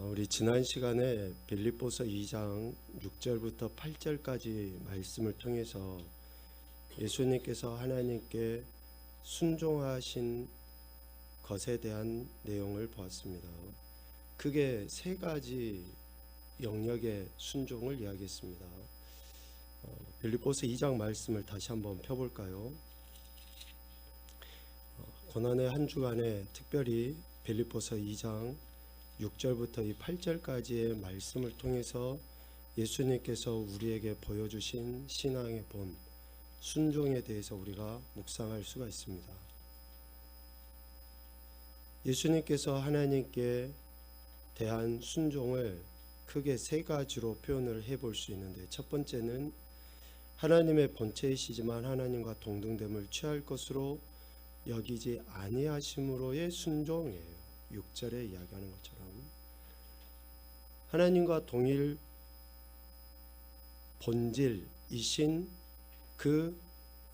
우리 지난 시간에 빌립보서 2장 6절부터 8절까지 말씀을 통해서 예수님께서 하나님께 순종하신 것에 대한 내용을 보았습니다. 크게 세 가지 영역의 순종을 이야기했습니다. 빌립보서 2장 말씀을 다시 한번 펴볼까요? 고난의 한 주간에 특별히 빌립보서 2장 6절부터 이 8절까지의 말씀을 통해서 예수님께서 우리에게 보여주신 신앙의 본 순종에 대해서 우리가 묵상할 수가 있습니다. 예수님께서 하나님께 대한 순종을 크게 세 가지로 표현을 해볼 수 있는데, 첫 번째는 하나님의 본체이시지만 하나님과 동등됨을 취할 것으로 여기지 아니하심으로의 순종이에요. 6절에 이야기하는 것처럼 하나님과 동일 본질이신 그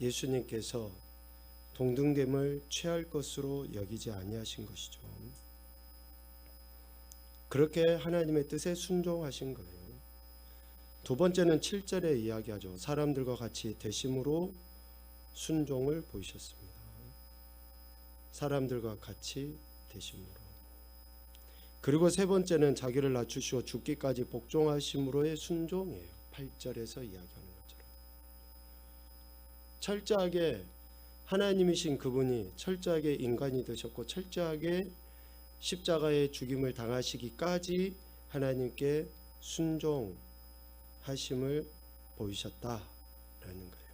예수님께서 동등됨을 취할 것으로 여기지 아니하신 것이죠. 그렇게 하나님의 뜻에 순종하신 거예요. 두 번째는 7절에 이야기하죠. 사람들과 같이 되심으로 순종을 보이셨습니다. 사람들과 같이 되심으로. 그리고 세 번째는 자기를 낮추시고 죽기까지 복종하심으로의 순종이에요. 8절에서 이야기하는 것처럼 철저하게 하나님이신 그분이 철저하게 인간이 되셨고 철저하게 십자가의 죽임을 당하시기까지 하나님께 순종하심을 보이셨다라는 거예요.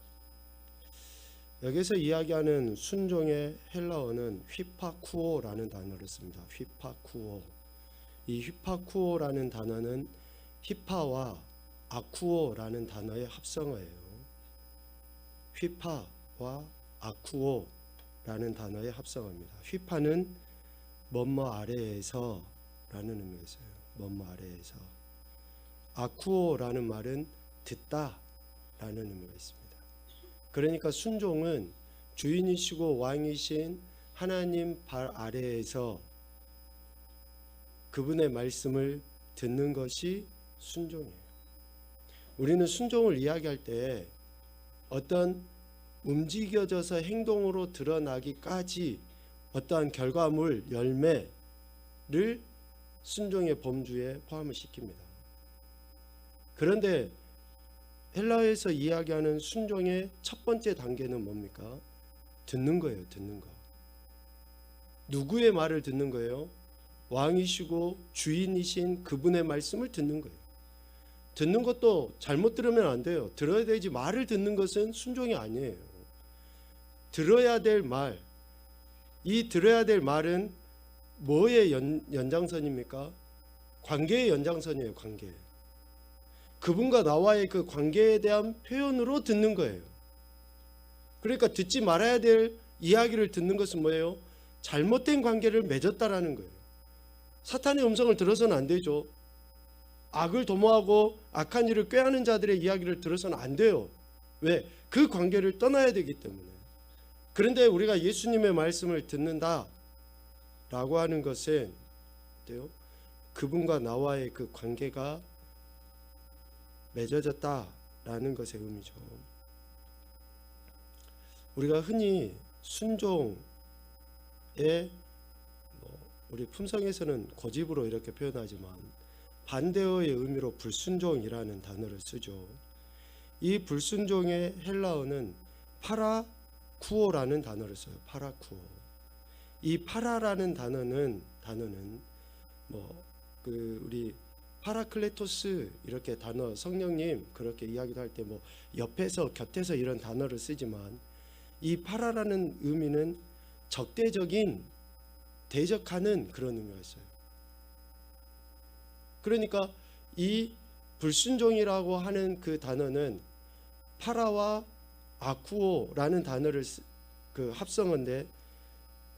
여기서 이야기하는 순종의 헬라어는 휘파쿠오라는 단어를 씁니다. 휘파쿠오. 이 휘파쿠오라는 단어는 휘파와 아쿠오라는 단어의 합성어예요. 휘파와 아쿠오라는 단어의 합성어입니다. 휘파는 뭐뭐 아래에서 라는 의미가 있어요. 뭐뭐 아래에서. 아쿠오라는 말은 듣다 라는 의미가 있습니다. 그러니까 순종은 주인이시고 왕이신 하나님 발 아래에서 그분의 말씀을 듣는 것이 순종이에요. 우리는 순종을 이야기할 때 어떤 움직여져서 행동으로 드러나기까지 어떠한 결과물, 열매를 순종의 범주에 포함을 시킵니다. 그런데 헬라어에서 이야기하는 순종의 첫 번째 단계는 뭡니까? 듣는 거예요. 듣는 거. 누구의 말을 듣는 거예요? 왕이시고 주인이신 그분의 말씀을 듣는 거예요. 듣는 것도 잘못 들으면 안 돼요. 들어야 되지. 말을 듣는 것은 순종이 아니에요. 들어야 될 말, 이 들어야 될 말은 뭐의 연장선입니까? 관계의 연장선이에요. 관계. 그분과 나와의 그 관계에 대한 표현으로 듣는 거예요. 그러니까 듣지 말아야 될 이야기를 듣는 것은 뭐예요? 잘못된 관계를 맺었다라는 거예요. 사탄의 음성을 들어서는 안 되죠. 악을 도모하고 악한 일을 꾀하는 자들의 이야기를 들어서는 안 돼요. 왜? 그 관계를 떠나야 되기 때문에. 그런데 우리가 예수님의 말씀을 듣는다 라고 하는 것은 그분과 나와의 그 관계가 맺어졌다라는 것의 의미죠. 우리가 흔히 순종에 우리 품성에서는 고집으로 이렇게 표현하지만 반대어의 의미로 불순종이라는 단어를 쓰죠. 이 불순종의 헬라어는 파라쿠오라는 단어를 써요. 파라쿠오. 이 파라라는 단어는 우리 파라클레토스 이렇게 단어 성령님 그렇게 이야기도 할 때 옆에서 곁에서 이런 단어를 쓰지만 이 파라라는 의미는 적대적인 대적하는 그런 의미가 있어요. 그러니까 이 불순종이라고 하는 그 단어는 파라와 아쿠오라는 단어를 그 합성어인데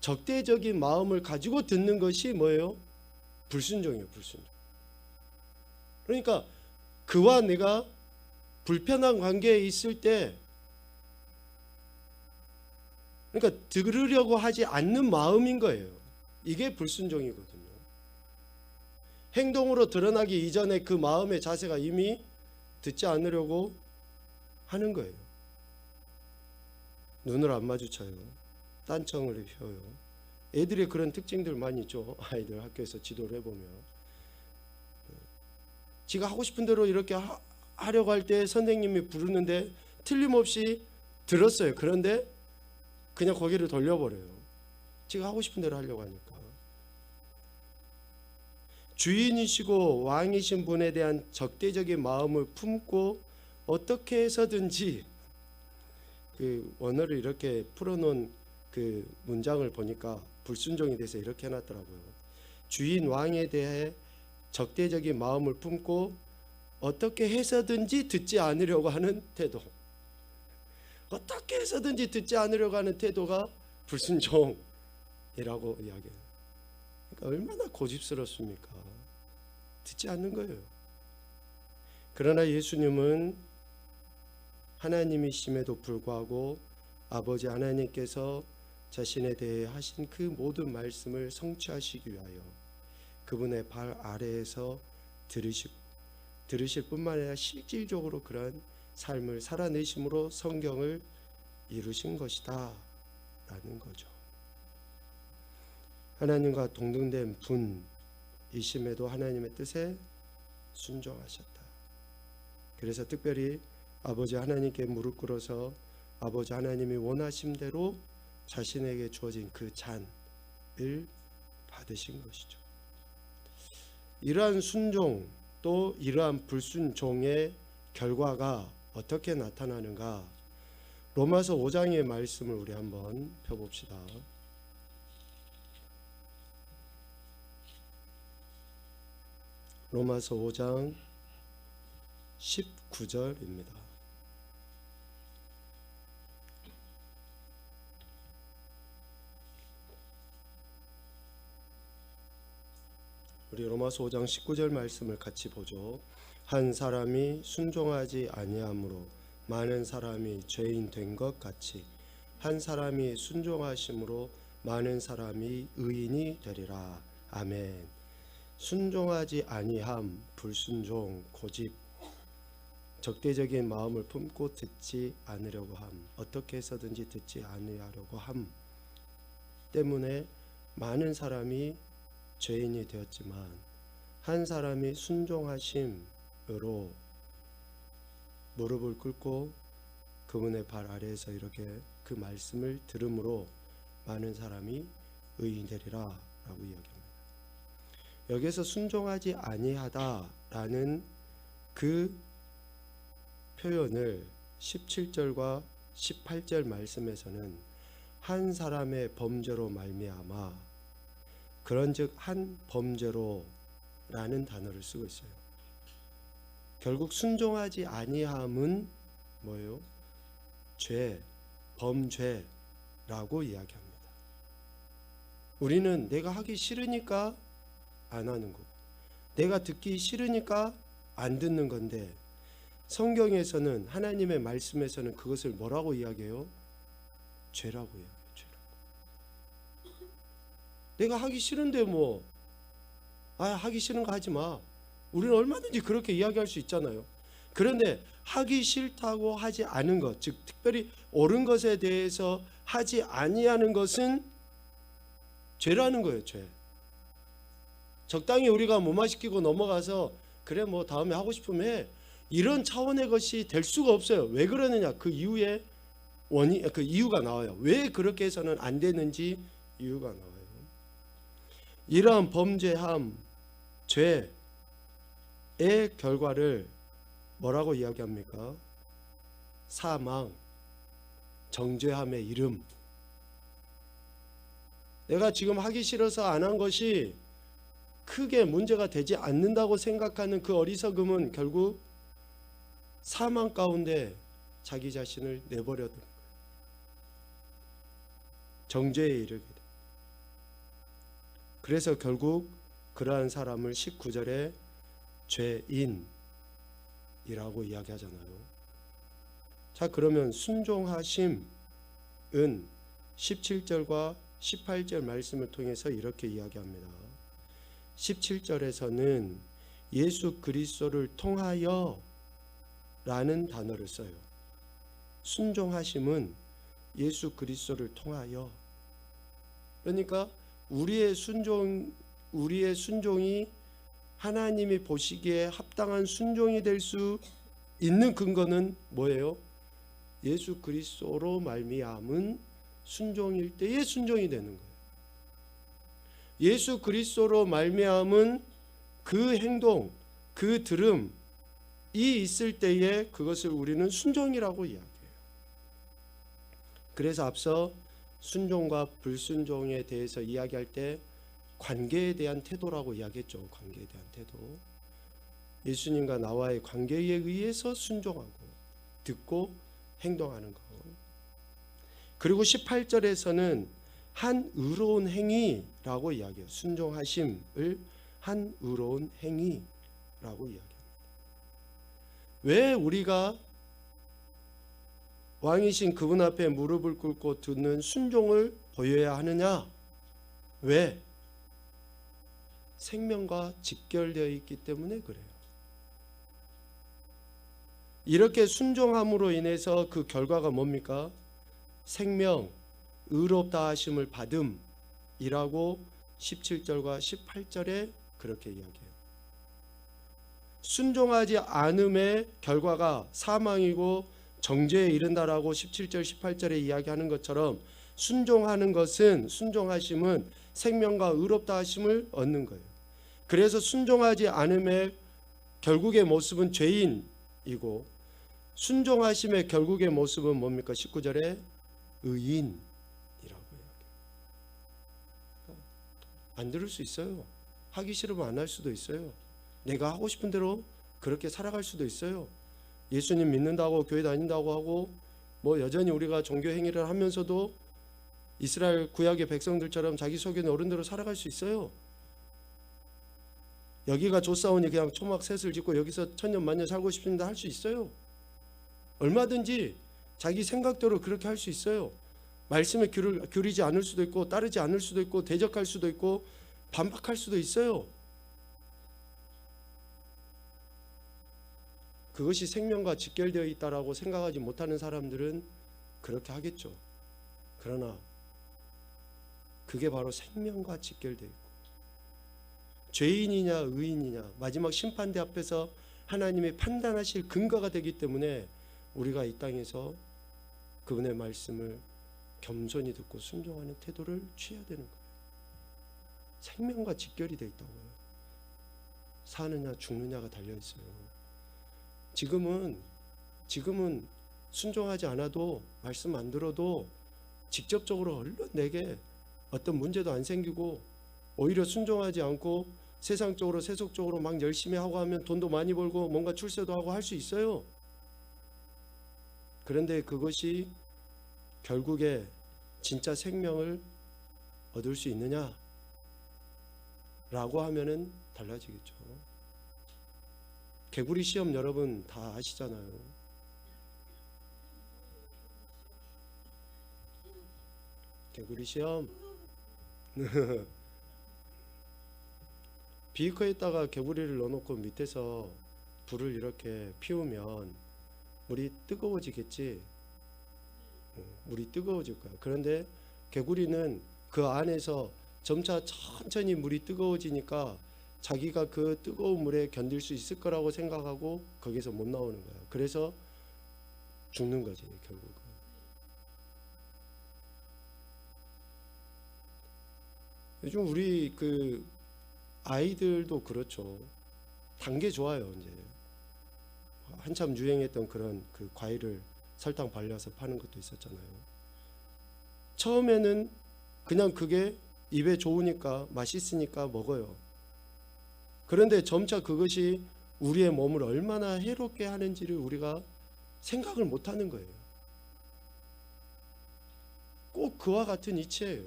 적대적인 마음을 가지고 듣는 것이 뭐예요? 불순종이에요. 불순종. 그러니까 그와 내가 불편한 관계에 있을 때 그러니까 들으려고 하지 않는 마음인 거예요. 이게 불순종이거든요. 행동으로 드러나기 이전에 그 마음의 자세가 이미 듣지 않으려고 하는 거예요. 눈을 안 마주쳐요. 딴청을 펴요. 애들의 그런 특징들 많이 있죠. 아이들 학교에서 지도를 해보면 지가 하고 싶은 대로 이렇게 하려고 할 때 선생님이 부르는데 틀림없이 들었어요. 그런데 그냥 고개를 돌려버려요. 지가 하고 싶은 대로 하려고 하니까. 주인이시고 왕이신 분에 대한 적대적인 마음을 품고 어떻게 해서든지, 그 원어를 이렇게 풀어놓은 그 문장을 보니까 불순종에 대해서 이렇게 해놨더라고요. 주인 왕에 대해 적대적인 마음을 품고 어떻게 해서든지 듣지 않으려고 하는 태도. 어떻게 해서든지 듣지 않으려고 하는 태도가 불순종이라고 이야기해요. 그러니까 얼마나 고집스럽습니까? 듣지 않는 거예요. 그러나 예수님은 하나님이심에도 불구하고 아버지 하나님께서 자신에 대해 하신 그 모든 말씀을 성취하시기 위하여 그분의 발 아래에서 들으실 뿐만 아니라 실질적으로 그런 삶을 살아내심으로 성경을 이루신 것이다 라는 거죠. 하나님과 동등된 분이심에도 하나님의 뜻에 순종하셨다. 그래서 특별히 아버지 하나님께 무릎 꿇어서 아버지 하나님이 원하신 대로 자신에게 주어진 그 잔을 받으신 것이죠. 이러한 순종 또 이러한 불순종의 결과가 어떻게 나타나는가? 로마서 5장의 말씀을 우리 한번 펴봅시다. 로마서 5장 19절입니다. 우리 로마서 5장 19절 말씀을 같이 보죠. 한 사람이 순종하지 아니함으로 많은 사람이 죄인 된 것 같이 한 사람이 순종하심으로 많은 사람이 의인이 되리라. 아멘. 순종하지 아니함, 불순종, 고집, 적대적인 마음을 품고 듣지 않으려고 함, 어떻게 해서든지 듣지 않으려고 함 때문에 많은 사람이 죄인이 되었지만 한 사람이 순종하심으로 무릎을 꿇고 그분의 발 아래에서 이렇게 그 말씀을 들음으로 많은 사람이 의인 되리라 라고 이야기합니다. 여기에서 순종하지 아니하다라는 그 표현을 17절과 18절 말씀에서는 한 사람의 범죄로 말미암아, 그런즉 한 범죄로라는 단어를 쓰고 있어요. 결국 순종하지 아니함은 뭐예요? 죄, 범죄라고 이야기합니다. 우리는 내가 하기 싫으니까 안 하는 거고, 내가 듣기 싫으니까 안 듣는 건데, 성경에서는, 하나님의 말씀에서는 그것을 뭐라고 이야기해요? 죄라고 이야기해요. 내가 하기 싫은데 하기 싫은 거 하지 마. 우리는 얼마든지 그렇게 이야기할 수 있잖아요. 그런데 하기 싫다고 하지 않은 것, 즉 특별히 옳은 것에 대해서 하지 아니하는 것은 죄라는 거예요. 죄. 적당히 우리가 무마시키고 넘어가서 그래 다음에 하고 싶으면 해, 이런 차원의 것이 될 수가 없어요. 왜 그러느냐? 그 이유에 그 이유가 나와요. 왜 그렇게 해서는 안 되는지 이유가 나와요. 이러한 범죄함, 죄의 결과를 뭐라고 이야기합니까? 사망, 정죄함의 이름. 내가 지금 하기 싫어서 안 한 것이 크게 문제가 되지 않는다고 생각하는 그 어리석음은 결국 사망 가운데 자기 자신을 내버려 둔 거예요. 정죄에 이르게 돼. 그래서 결국 그러한 사람을 19절에 죄인이라고 이야기하잖아요. 자, 그러면 순종하심은 17절과 18절 말씀을 통해서 이렇게 이야기합니다. 17절에서는 예수 그리스도를 통하여 라는 단어를 써요. 순종하심은 예수 그리스도를 통하여. 그러니까 우리의 순종이 하나님이 보시기에 합당한 순종이 될 수 있는 근거는 뭐예요? 예수 그리스도로 말미암은 순종일 때의 순종이 되는 거예요. 예수 그리스도로 말미암은 그 행동, 그 들음이 있을 때에 그것을 우리는 순종이라고 이야기해요. 그래서 앞서 순종과 불순종에 대해서 이야기할 때 관계에 대한 태도라고 이야기했죠. 관계에 대한 태도. 예수님과 나와의 관계에 의해서 순종하고 듣고 행동하는 것. 그리고 18절에서는 한 의로운 행위라고 이야기해요. 순종하심을 한 의로운 행위라고 이야기합니다. 왜 우리가 왕이신 그분 앞에 무릎을 꿇고 듣는 순종을 보여야 하느냐? 왜? 생명과 직결되어 있기 때문에 그래요. 이렇게 순종함으로 인해서 그 결과가 뭡니까? 생명, 의롭다 하심을 받음이라고 17절과 18절에 그렇게 이야기해요. 순종하지 않음의 결과가 사망이고 정죄에 이른다라고 17절 18절에 이야기하는 것처럼 순종하심은 생명과 의롭다 하심을 얻는 거예요. 그래서 순종하지 않음의 결국의 모습은 죄인이고 순종하심의 결국의 모습은 뭡니까? 19절에 의인이라고 이야기해요. 안 들을 수 있어요. 하기 싫으면 안 할 수도 있어요. 내가 하고 싶은 대로 그렇게 살아갈 수도 있어요. 예수님 믿는다고 교회 다닌다고 하고 뭐 여전히 우리가 종교 행위를 하면서도 이스라엘 구약의 백성들처럼 자기 속에는 어른대로 살아갈 수 있어요. 여기가 좋사오니 그냥 초막 셋을 짓고 여기서 천년만년 살고 싶습니다 할 수 있어요. 얼마든지 자기 생각대로 그렇게 할 수 있어요. 말씀에 기울이지 않을 수도 있고 따르지 않을 수도 있고 대적할 수도 있고 반박할 수도 있어요. 그것이 생명과 직결되어 있다라고 생각하지 못하는 사람들은 그렇게 하겠죠. 그러나 그게 바로 생명과 직결되어 있고 죄인이냐 의인이냐 마지막 심판대 앞에서 하나님이 판단하실 근거가 되기 때문에 우리가 이 땅에서 그분의 말씀을 겸손히 듣고 순종하는 태도를 취해야 되는 거예요. 생명과 직결이 되어 있다고요. 사느냐 죽느냐가 달려있어요. 지금은 순종하지 않아도 말씀 안 들어도 직접적으로 얼른 내게 어떤 문제도 안 생기고 오히려 순종하지 않고 세상적으로 세속적으로 막 열심히 하고 하면 돈도 많이 벌고 뭔가 출세도 하고 할 수 있어요. 그런데 그것이 결국에 진짜 생명을 얻을 수 있느냐? 라고 하면은 달라지겠죠. 개구리 시험 여러분 다 아시잖아요. 개구리 시험. 비커에다가 개구리를 넣어놓고 밑에서 불을 이렇게 피우면 물이 뜨거워지겠지. 물이 뜨거워질 거야. 그런데 개구리는 그 안에서 점차 천천히 물이 뜨거워지니까 자기가 그 뜨거운 물에 견딜 수 있을 거라고 생각하고 거기서 못 나오는 거야. 그래서 죽는 거지 결국은. 요즘 우리 그 아이들도 그렇죠. 단 게 좋아요. 이제 한참 유행했던 그런 그 과일을 설탕 발라서 파는 것도 있었잖아요. 처음에는 그냥 그게 입에 좋으니까 맛있으니까 먹어요. 그런데 점차 그것이 우리의 몸을 얼마나 해롭게 하는지를 우리가 생각을 못하는 거예요. 꼭 그와 같은 이치예요.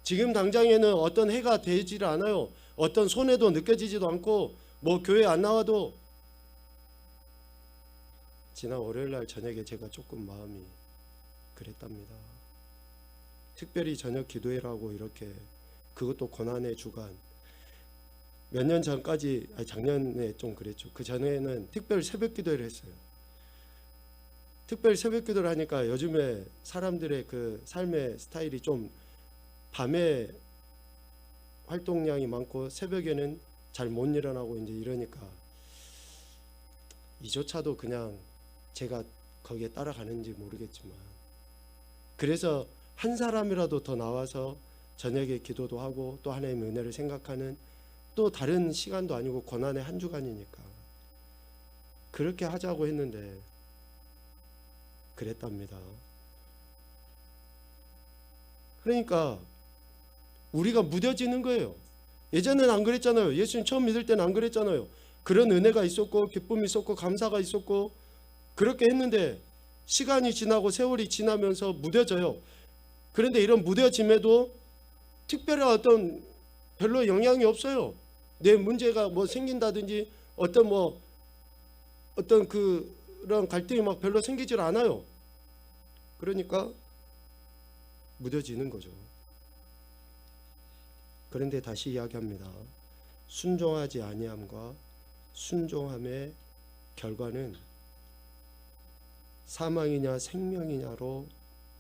지금 당장에는 어떤 해가 되지를 않아요. 어떤 손해도 느껴지지도 않고 뭐 교회 안 나와도. 지난 월요일날 저녁에 제가 조금 마음이 그랬답니다. 특별히 저녁 기도회라고 이렇게 그것도 고난의 주간. 몇 년 전까지, 작년에 좀 그랬죠. 그 전에는 특별 새벽 기도를 했어요. 특별 새벽 기도를 하니까 요즘에 사람들의 그 삶의 스타일이 좀 밤에 활동량이 많고 새벽에는 잘 못 일어나고 이제 이러니까 이조차도 그냥 제가 거기에 따라가는지 모르겠지만, 그래서 한 사람이라도 더 나와서 저녁에 기도도 하고 또 하나님의 은혜를 생각하는, 또 다른 시간도 아니고 고난의 한 주간이니까 그렇게 하자고 했는데 그랬답니다. 그러니까 우리가 무뎌지는 거예요. 예전에는 안 그랬잖아요. 예수님 처음 믿을 때는 안 그랬잖아요. 그런 은혜가 있었고 기쁨이 있었고 감사가 있었고 그렇게 했는데 시간이 지나고 세월이 지나면서 무뎌져요. 그런데 이런 무뎌짐에도 특별한 어떤 별로 영향이 없어요. 내 문제가 뭐 생긴다든지 어떤 그런 갈등이 막 별로 생기질 않아요. 그러니까 무뎌지는 거죠. 그런데 다시 이야기합니다. 순종하지 아니함과 순종함의 결과는 사망이냐 생명이냐로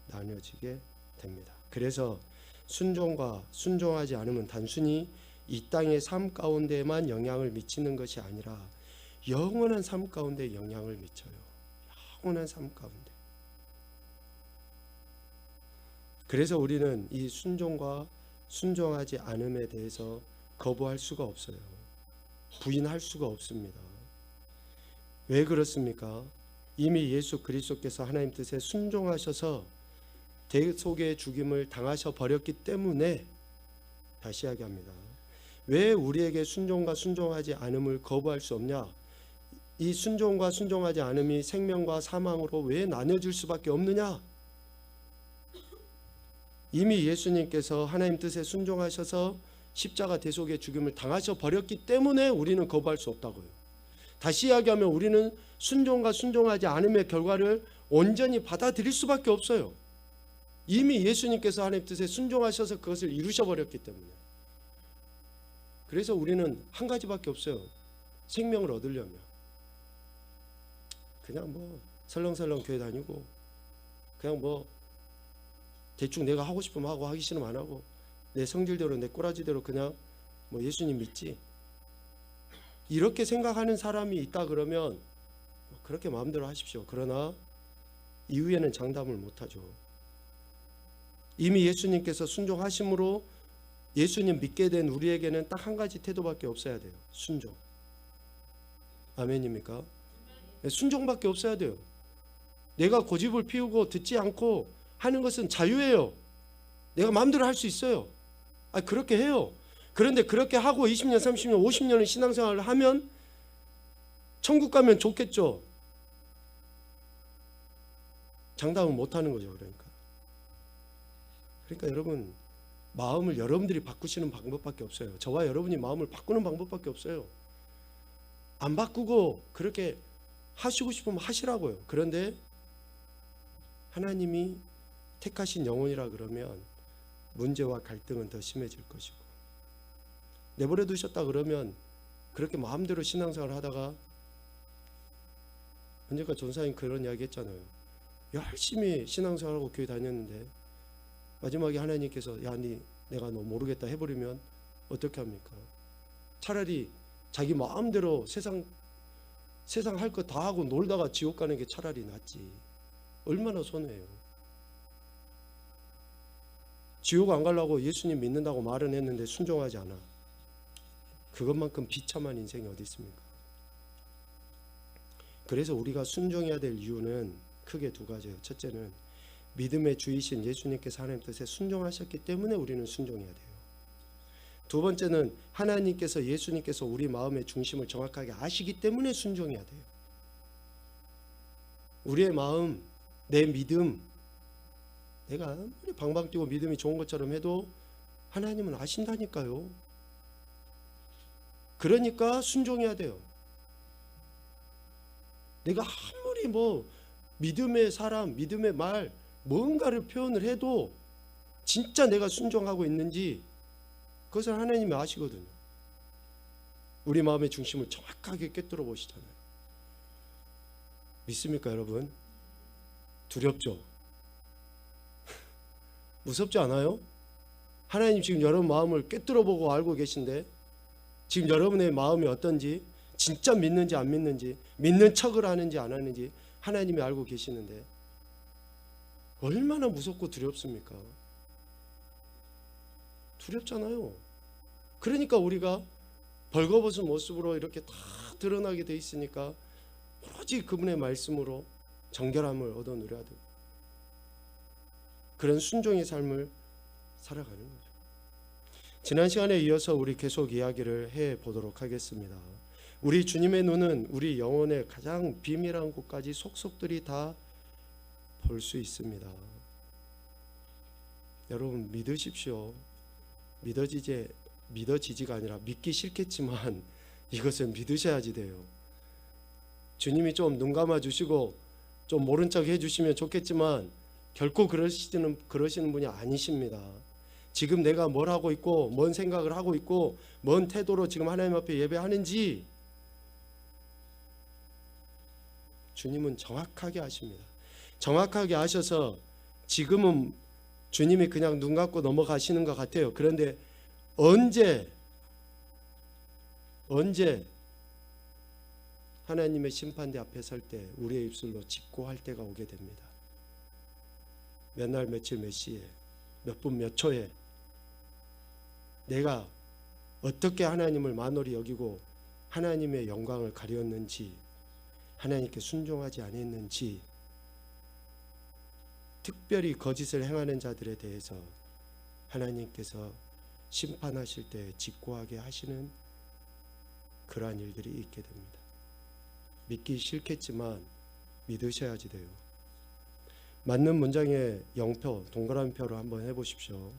나뉘어지게 됩니다. 그래서 순종과 순종하지 않으면 단순히 이 땅의 삶 가운데만 영향을 미치는 것이 아니라 영원한 삶 가운데 영향을 미쳐요. 영원한 삶 가운데. 그래서 우리는 이 순종과 순종하지 않음에 대해서 거부할 수가 없어요. 부인할 수가 없습니다. 왜 그렇습니까? 이미 예수 그리스도께서 하나님 뜻에 순종하셔서 대속의 죽임을 당하셔 버렸기 때문에, 다시 이야기합니다. 왜 우리에게 순종과 순종하지 않음을 거부할 수 없냐? 이 순종과 순종하지 않음이 생명과 사망으로 왜 나눠질 수밖에 없느냐? 이미 예수님께서 하나님 뜻에 순종하셔서 십자가 대속의 죽임을 당하셔 버렸기 때문에 우리는 거부할 수 없다고요. 다시 이야기하면 우리는 순종과 순종하지 않음의 결과를 온전히 받아들일 수밖에 없어요. 이미 예수님께서 하나님 뜻에 순종하셔서 그것을 이루셔 버렸기 때문에. 그래서 우리는 한 가지밖에 없어요. 생명을 얻으려면 그냥 뭐 설렁설렁 교회 다니고 그냥 뭐 대충 내가 하고 싶으면 하고 하기 싫으면 안 하고 내 성질대로 내 꼬라지대로 그냥 뭐 예수님 믿지, 이렇게 생각하는 사람이 있다 그러면 그렇게 마음대로 하십시오. 그러나 이후에는 장담을 못하죠. 이미 예수님께서 순종하심으로 예수님 믿게 된 우리에게는 딱 한 가지 태도밖에 없어야 돼요. 순종. 아멘입니까? 순종밖에 없어야 돼요. 내가 고집을 피우고 듣지 않고 하는 것은 자유예요. 내가 마음대로 할 수 있어요. 그렇게 해요. 그런데 그렇게 하고 20년, 30년, 50년을 신앙생활을 하면 천국 가면 좋겠죠. 장담은 못하는 거죠. 그러니까 여러분, 마음을 여러분들이 바꾸시는 방법밖에 없어요. 저와 여러분이 마음을 바꾸는 방법밖에 없어요. 안 바꾸고 그렇게 하시고 싶으면 하시라고요. 그런데 하나님이 택하신 영혼이라 그러면 문제와 갈등은 더 심해질 것이고, 내버려 두셨다 그러면 그렇게 마음대로 신앙생활을 하다가, 언젠가 전사님 그런 이야기 했잖아요. 열심히 신앙생활하고 교회 다녔는데 마지막에 하나님께서 내가 너 모르겠다 해버리면 어떻게 합니까? 차라리 자기 마음대로 세상 할 거 다 하고 놀다가 지옥 가는 게 차라리 낫지. 얼마나 손해예요. 지옥 안 가려고 예수님 믿는다고 말은 했는데 순종하지 않아. 그것만큼 비참한 인생이 어디 있습니까? 그래서 우리가 순종해야 될 이유는 크게 두 가지예요. 첫째는 믿음의 주이신 예수님께서 하나님 뜻에 순종하셨기 때문에 우리는 순종해야 돼요. 두 번째는 하나님께서, 예수님께서 우리 마음의 중심을 정확하게 아시기 때문에 순종해야 돼요. 우리의 마음, 내 믿음, 내가 아무리 방방 뛰고 믿음이 좋은 것처럼 해도 하나님은 아신다니까요. 그러니까 순종해야 돼요. 내가 아무리 뭐 믿음의 사람, 믿음의 말, 뭔가를 표현을 해도 진짜 내가 순종하고 있는지 그것을 하나님이 아시거든요. 우리 마음의 중심을 정확하게 꿰뚫어 보시잖아요. 믿습니까, 여러분? 두렵죠? 무섭지 않아요? 하나님 지금 여러분 마음을 꿰뚫어 보고 알고 계신데, 지금 여러분의 마음이 어떤지, 진짜 믿는지 안 믿는지, 믿는 척을 하는지 안 하는지 하나님이 알고 계시는데 얼마나 무섭고 두렵습니까? 두렵잖아요. 그러니까 우리가 벌거벗은 모습으로 이렇게 다 드러나게 돼 있으니까 오로지 그분의 말씀으로 정결함을 얻어 누려야 되고, 그런 순종의 삶을 살아가는 거죠. 지난 시간에 이어서 우리 계속 이야기를 해 보도록 하겠습니다. 우리 주님의 눈은 우리 영혼의 가장 비밀한 곳까지 속속들이 다 볼 수 있습니다. 여러분 믿으십시오. 믿어지지가 아니라 믿기 싫겠지만 이것을 믿으셔야지 돼요. 주님이 좀 눈 감아 주시고 좀 모른 척 해주시면 좋겠지만 결코 그러시는 분이 아니십니다. 지금 내가 뭘 하고 있고 뭔 생각을 하고 있고 뭔 태도로 지금 하나님 앞에 예배하는지 주님은 정확하게 아십니다. 정확하게 아셔서 지금은 주님이 그냥 눈 감고 넘어가시는 것 같아요. 그런데 언제 하나님의 심판대 앞에 설 때 우리의 입술로 직고할 때가 오게 됩니다. 몇 날 며칠 몇 시에 몇 분 몇 초에 내가 어떻게 하나님을 만홀히 여기고 하나님의 영광을 가렸는지, 하나님께 순종하지 아니했는지, 특별히 거짓을 행하는 자들에 대해서 하나님께서 심판하실 때 직고하게 하시는 그러한 일들이 있게 됩니다. 믿기 싫겠지만 믿으셔야지 돼요. 맞는 문장의 영표, 동그라미표로 한번 해보십시오.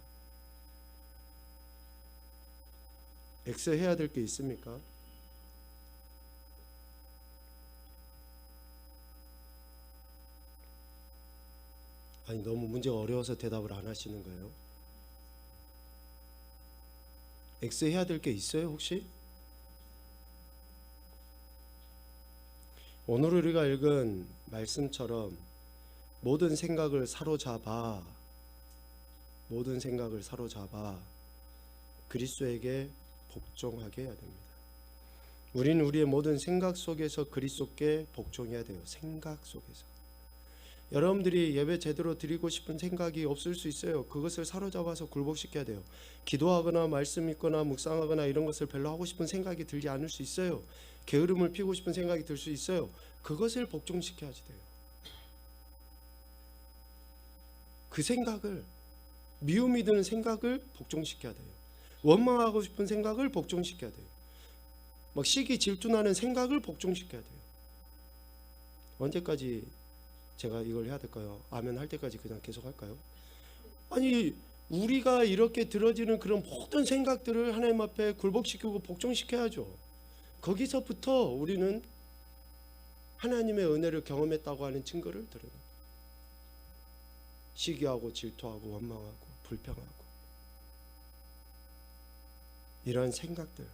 X 해야 될 게 있습니까? 아니, 너무 문제가 어려워서 대답을 안 하시는 거예요? X 해야 될 게 있어요 혹시? 오늘 우리가 읽은 말씀처럼 모든 생각을 사로잡아 그리스도에게 복종하게 해야 됩니다. 우리는 우리의 모든 생각 속에서 그리스도께 복종해야 돼요. 생각 속에서. 여러분들이 예배 제대로 드리고 싶은 생각이 없을 수 있어요. 그것을 사로잡아서 굴복시켜야 돼요. 기도하거나 말씀 읽거나 묵상하거나 이런 것을 별로 하고 싶은 생각이 들지 않을 수 있어요. 게으름을 피우고 싶은 생각이 들 수 있어요. 그것을 복종시켜야지 돼요. 그 생각을, 미움이 드는 생각을 복종시켜야 돼요. 원망하고 싶은 생각을 복종시켜야 돼요. 막 시기 질투나는 생각을 복종시켜야 돼요. 언제까지 제가 이걸 해야 될까요? 아멘 할 때까지 그냥 계속 할까요? 아니, 우리가 이렇게 들어지는 그런 모든 생각들을 하나님 앞에 굴복시키고 복종시켜야죠. 거기서부터 우리는 하나님의 은혜를 경험했다고 하는 증거를 드러요. 시기하고 질투하고 원망하고 불평하고 이런 생각들,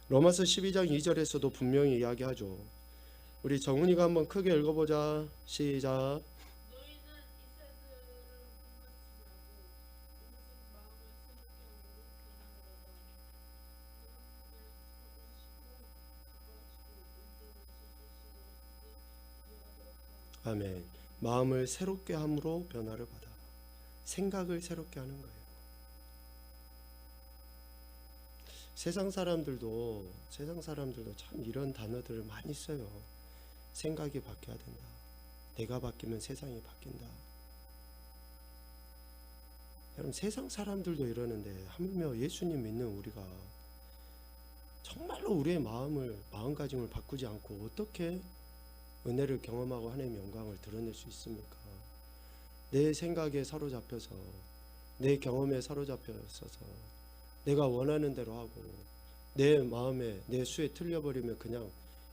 로마서 12장 2절에서도 분명히 이야기하죠. 우리 정훈이가 한번 크게 읽어보자. 시작. 아멘. 마음을 새롭게 함으로 변화를 받아. 생각을 새롭게 하는 거예요. 세상 사람들도 참 이런 단어들을 많이 써요. 생각이 바뀌어야 된다. 내가 바뀌면 세상이 바뀐다. 여러분, 세상 사람들도 이러는데 하물며 예수님 믿는 우리가 정말로 우리의 마음가짐을 바꾸지 않고 어떻게 은혜를 경험하고 하나님의 영광을 드러낼 수 있습니까? 내 생각에 사로잡혀서, 내 경험에 사로잡혀서 내가 원하는 대로 하고 내 마음에, 내 수에 틀려버리면 그냥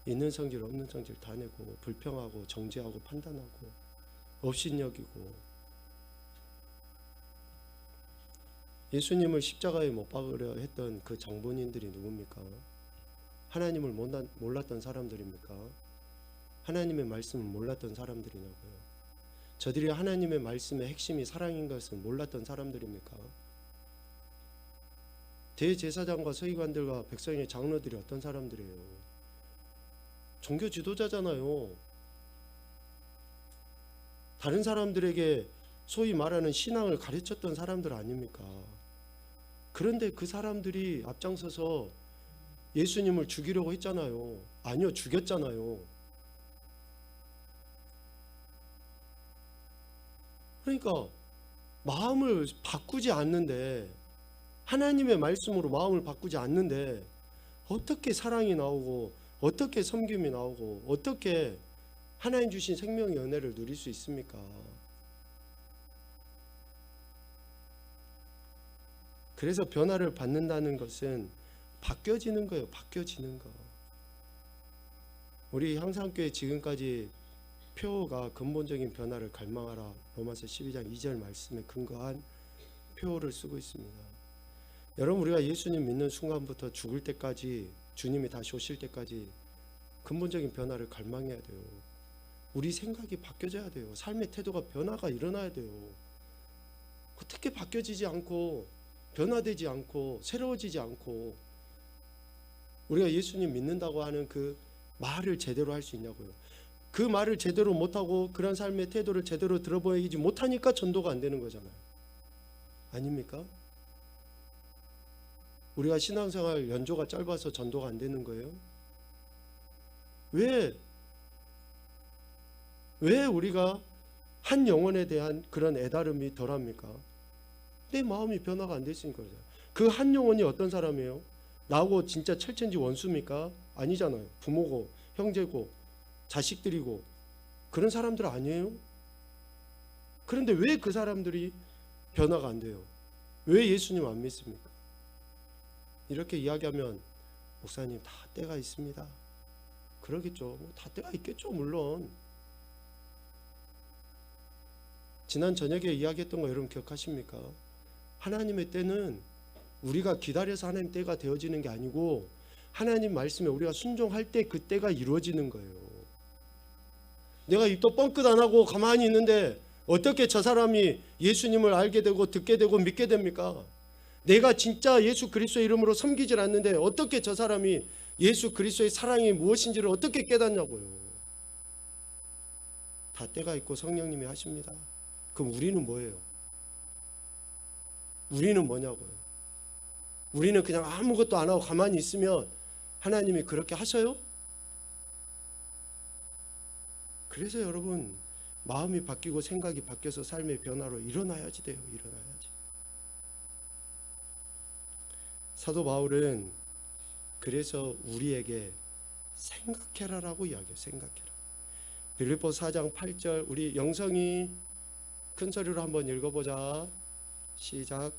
있는 성질 없는 성질 다 내고 불평하고 정죄하고 판단하고 업신여기고 예수님을 십자가에 못 박으려 했던 그 장본인들이 누굽니까? 하나님을 몰랐던 사람들입니까? 하나님의 말씀을 몰랐던 사람들이냐고요. 저들이 하나님의 말씀의 핵심이 사랑인 것을 몰랐던 사람들입니까? 대제사장과 서기관들과 백성의 장로들이 어떤 사람들이에요? 종교 지도자잖아요. 다른 사람들에게 소위 말하는 신앙을 가르쳤던 사람들 아닙니까? 그런데 그 사람들이 앞장서서 예수님을 죽이려고 했잖아요. 아니요, 죽였잖아요. 그러니까 마음을 바꾸지 않는데, 하나님의 말씀으로 마음을 바꾸지 않는데 어떻게 사랑이 나오고 어떻게 섬김이 나오고 어떻게 하나님 주신 생명의 은혜를 누릴 수 있습니까? 그래서 변화를 받는다는 것은 바뀌어지는 거예요. 바뀌어지는 거. 우리 향상교회 지금까지 표어가 근본적인 변화를 갈망하라, 로마서 12장 2절 말씀에 근거한 표어를 쓰고 있습니다. 여러분, 우리가 예수님 믿는 순간부터 죽을 때까지, 주님이 다시 오실 때까지 근본적인 변화를 갈망해야 돼요. 우리 생각이 바뀌어져야 돼요. 삶의 태도가 변화가 일어나야 돼요. 어떻게 바뀌어지지 않고 변화되지 않고 새로워지지 않고 우리가 예수님 믿는다고 하는 그 말을 제대로 할 수 있냐고요. 그 말을 제대로 못하고 그런 삶의 태도를 제대로 들어보이지 못하니까 전도가 안 되는 거잖아요. 아닙니까? 우리가 신앙생활 연조가 짧아서 전도가 안 되는 거예요? 왜 우리가 한 영혼에 대한 그런 애다름이 덜합니까? 내 마음이 변화가 안 됐으니까 그래요. 그 한 영혼이 어떤 사람이에요? 나하고 진짜 철천지 원수입니까? 아니잖아요. 부모고 형제고 자식들이고 그런 사람들 아니에요? 그런데 왜 그 사람들이 변화가 안 돼요? 왜 예수님 안 믿습니까? 이렇게 이야기하면 목사님 다 때가 있습니다. 그러겠죠. 다 때가 있겠죠. 물론. 지난 저녁에 이야기했던 거 여러분 기억하십니까? 하나님의 때는 우리가 기다려서 하나님 때가 되어지는 게 아니고 하나님 말씀에 우리가 순종할 때 그 때가 이루어지는 거예요. 내가 입도 뻥끗 안 하고 가만히 있는데 어떻게 저 사람이 예수님을 알게 되고 듣게 되고 믿게 됩니까? 내가 진짜 예수 그리스도의 이름으로 섬기질 않는데 어떻게 저 사람이 예수 그리스도의 사랑이 무엇인지를 어떻게 깨닫냐고요. 다 때가 있고 성령님이 하십니다. 그럼 우리는 뭐예요? 우리는 뭐냐고요. 우리는 그냥 아무것도 안 하고 가만히 있으면 하나님이 그렇게 하셔요? 그래서 여러분, 마음이 바뀌고 생각이 바뀌어서 삶의 변화로 일어나야지 돼요. 일어나야지. 사도 바울은 그래서 우리에게 생각해라라고 이야기해요. 생각해라. 빌립보서 4장 8절, 우리 영성이 큰 소리로 한번 읽어보자. 시작.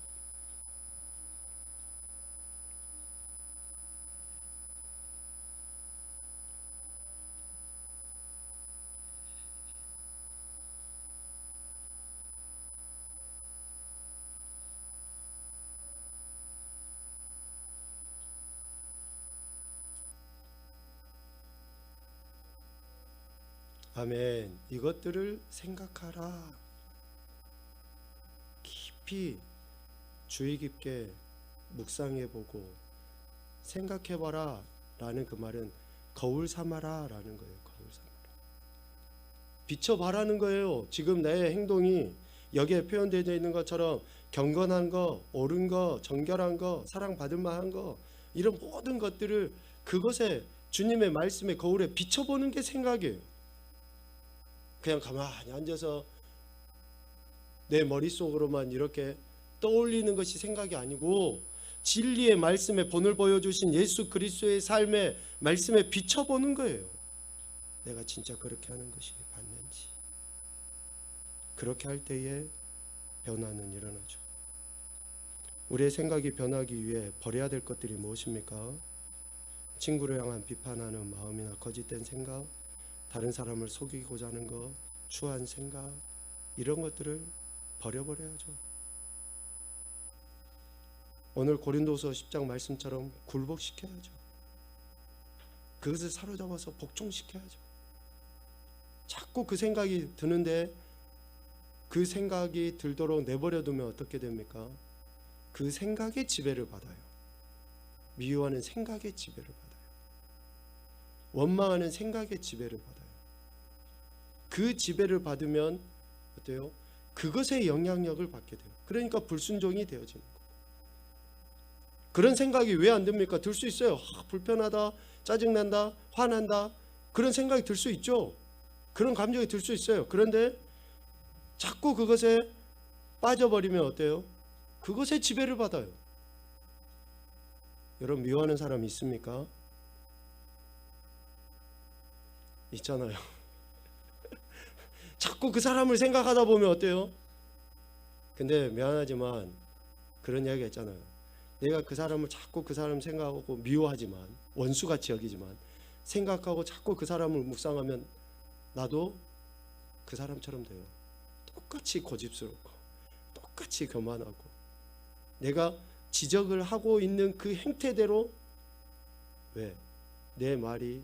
아멘. 이것들을 생각하라. 깊이 주의 깊게 묵상해보고 생각해봐라 라는 그 말은 거울 삼아라 라는 거예요. 거울 삼아라. 비춰봐라는 거예요. 지금 내 행동이 여기에 표현되어 있는 것처럼 경건한 거, 옳은 거, 정결한 거, 사랑받을 만한 거, 이런 모든 것들을 그것에 주님의 말씀의 거울에 비춰보는 게 생각이에요. 그냥 가만히 앉아서 내 머릿속으로만 이렇게 떠올리는 것이 생각이 아니고 진리의 말씀에 본을 보여주신 예수 그리스도의 삶의 말씀에 비춰보는 거예요. 내가 진짜 그렇게 하는 것이 맞는지. 그렇게 할 때에 변화는 일어나죠. 우리의 생각이 변하기 위해 버려야 될 것들이 무엇입니까? 친구를 향한 비판하는 마음이나 거짓된 생각, 다른 사람을 속이고자 하는 것, 추한 생각, 이런 것들을 버려버려야죠. 오늘 고린도서 10장 말씀처럼 굴복시켜야죠. 그것을 사로잡아서 복종시켜야죠. 자꾸 그 생각이 드는데 그 생각이 들도록 내버려두면 어떻게 됩니까? 그 생각의 지배를 받아요. 미워하는 생각의 지배를 받아요. 원망하는 생각의 지배를 받아요. 그 지배를 받으면 어때요? 그것의 영향력을 받게 돼요. 그러니까 불순종이 되어지는 거예요. 그런 생각이 왜 안 듭니까? 들 수 있어요. 불편하다, 짜증난다, 화난다, 그런 생각이 들 수 있죠. 그런 감정이 들 수 있어요. 그런데 자꾸 그것에 빠져버리면 어때요? 그것의 지배를 받아요. 여러분, 미워하는 사람 있습니까? 있잖아요. 자꾸 그 사람을 생각하다 보면 어때요? 근데 미안하지만 그런 이야기가 있잖아요. 내가 그 사람을 자꾸 그 사람 생각하고 미워하지만, 원수같이 여기지만 생각하고 자꾸 그 사람을 묵상하면 나도 그 사람처럼 돼요. 똑같이 고집스럽고 똑같이 교만하고 내가 지적을 하고 있는 그 행태대로, 왜? 내 말이,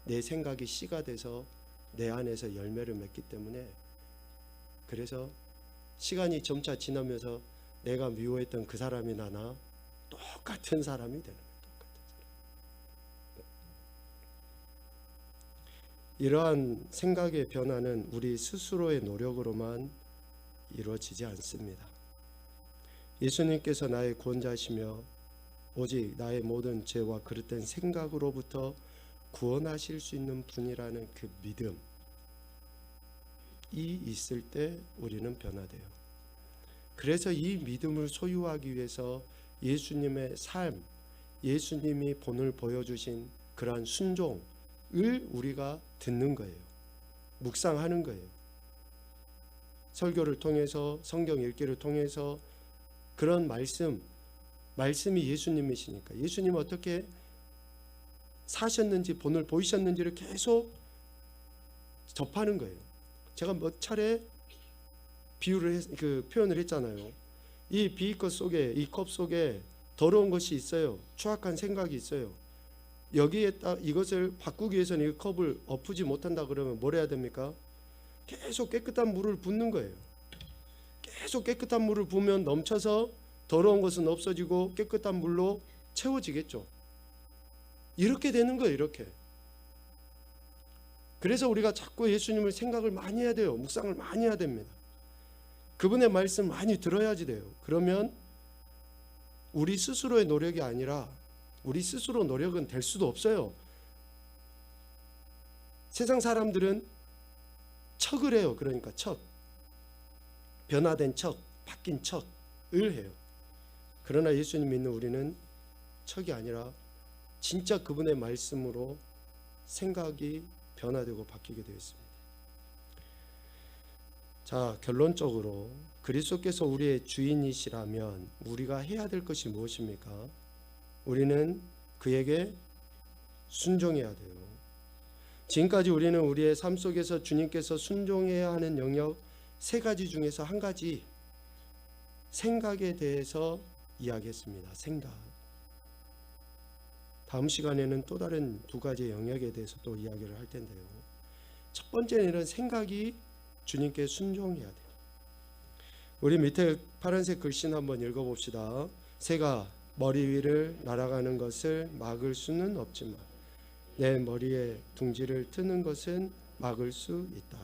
내 생각이 씨가 돼서 내 안에서 열매를 맺기 때문에, 그래서 시간이 점차 지나면서 내가 미워했던 그 사람이 나나 똑같은 사람이 되는 거예요. 이러한 생각의 변화는 우리 스스로의 노력으로만 이루어지지 않습니다. 예수님께서 나의 구원자시며 오직 나의 모든 죄와 그릇된 생각으로부터 구원하실 수 있는 분이라는 그 믿음이 있을 때 우리는 변화돼요. 그래서 이 믿음을 소유하기 위해서 예수님의 삶, 예수님이 본을 보여주신 그러한 순종을 우리가 듣는 거예요. 묵상하는 거예요. 설교를 통해서, 성경 읽기를 통해서 그런 말씀이 예수님이시니까 예수님 어떻게 사셨는지, 본을 보이셨는지를 계속 접하는 거예요. 제가 몇 차례 표현을 했잖아요. 이 비कर 속에, 이 컵 속에 더러운 것이 있어요. 추악한 생각이 있어요. 여기에 딱 이것을 바꾸기 위해서는 이 컵을 엎지 못한다 그러면 뭘 해야 됩니까? 계속 깨끗한 물을 붓는 거예요. 계속 깨끗한 물을 부으면 넘쳐서 더러운 것은 없어지고 깨끗한 물로 채워지겠죠. 이렇게 되는 거예요. 이렇게. 그래서 우리가 자꾸 예수님을 생각을 많이 해야 돼요. 묵상을 많이 해야 됩니다. 그분의 말씀 많이 들어야지 돼요. 그러면 우리 스스로의 노력이 아니라, 우리 스스로 노력은 될 수도 없어요. 세상 사람들은 척을 해요. 그러니까 척, 변화된 척, 바뀐 척을 해요. 그러나 예수님 믿는 우리는 척이 아니라 진짜 그분의 말씀으로 생각이 변화되고 바뀌게 되었습니다. 자, 결론적으로 그리스도께서 우리의 주인이시라면 우리가 해야 될 것이 무엇입니까? 우리는 그에게 순종해야 돼요. 지금까지 우리는 우리의 삶 속에서 주님께서 순종해야 하는 영역 3가지 중에서 한 가지, 생각에 대해서 이야기했습니다. 생각. 다음 시간에는 또 다른 2가지 영역에 대해서 또 이야기를 할 텐데요. 첫 번째는 생각이 주님께 순종해야 돼요. 우리 밑에 파란색 글씨는 한번 읽어봅시다. 새가 머리 위를 날아가는 것을 막을 수는 없지만 내 머리에 둥지를 트는 것은 막을 수 있다.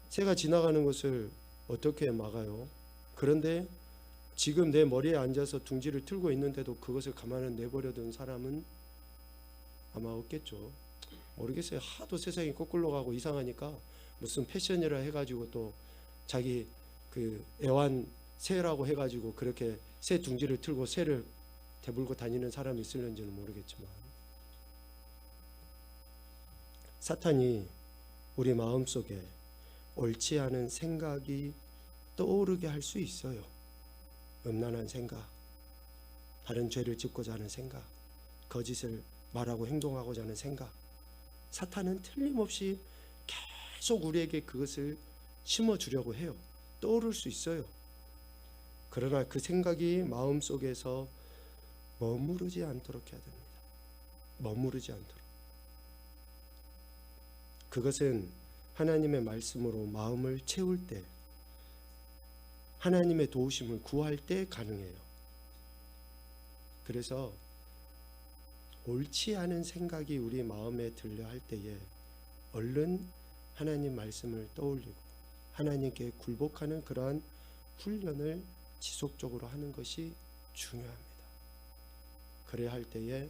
새가 지나가는 것을 어떻게 막아요? 그런데 지금 내 머리에 앉아서 둥지를 틀고 있는데도 그것을 가만히 내버려둔 사람은 아마 없겠죠. 모르겠어요. 하도 세상이 거꾸로 가고 이상하니까 무슨 패션이라 해가지고 또 자기 그 애완 새라고 해가지고 그렇게 새 둥지를 틀고 새를 대물고 다니는 사람이 있을는지는 모르겠지만, 사탄이 우리 마음속에 옳지 않은 생각이 떠오르게 할 수 있어요. 음란한 생각, 다른 죄를 짓고자 하는 생각, 거짓을 말하고 행동하고자 하는 생각, 사탄은 틀림없이 계속 우리에게 그것을 심어주려고 해요. 떠오를 수 있어요. 그러나 그 생각이 마음속에서 머무르지 않도록 해야 됩니다. 머무르지 않도록. 그것은 하나님의 말씀으로 마음을 채울 때, 하나님의 도우심을 구할 때 가능해요. 그래서 옳지 않은 생각이 우리 마음에 들려 할 때에 얼른 하나님 말씀을 떠올리고 하나님께 굴복하는 그러한 훈련을 지속적으로 하는 것이 중요합니다. 그래야 할 때에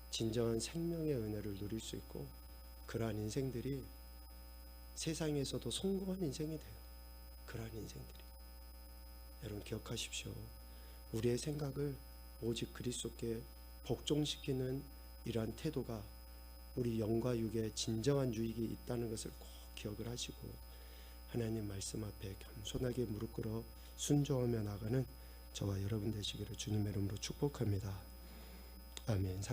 진정한 생명의 은혜를 누릴 수 있고 그러한 인생들이 세상에서도 성공한 인생이 돼요. 그러한 인생들이. 여러분 기억하십시오. 우리의 생각을 오직 그리스도께 복종시키는 이러한 태도가 우리 영과 육에 진정한 유익이 있다는 것을 꼭 기억을 하시고 하나님 말씀 앞에 겸손하게 무릎 꿇어 순종하며 나가는 저와 여러분 되시기를 주님의 이름으로 축복합니다. 아멘.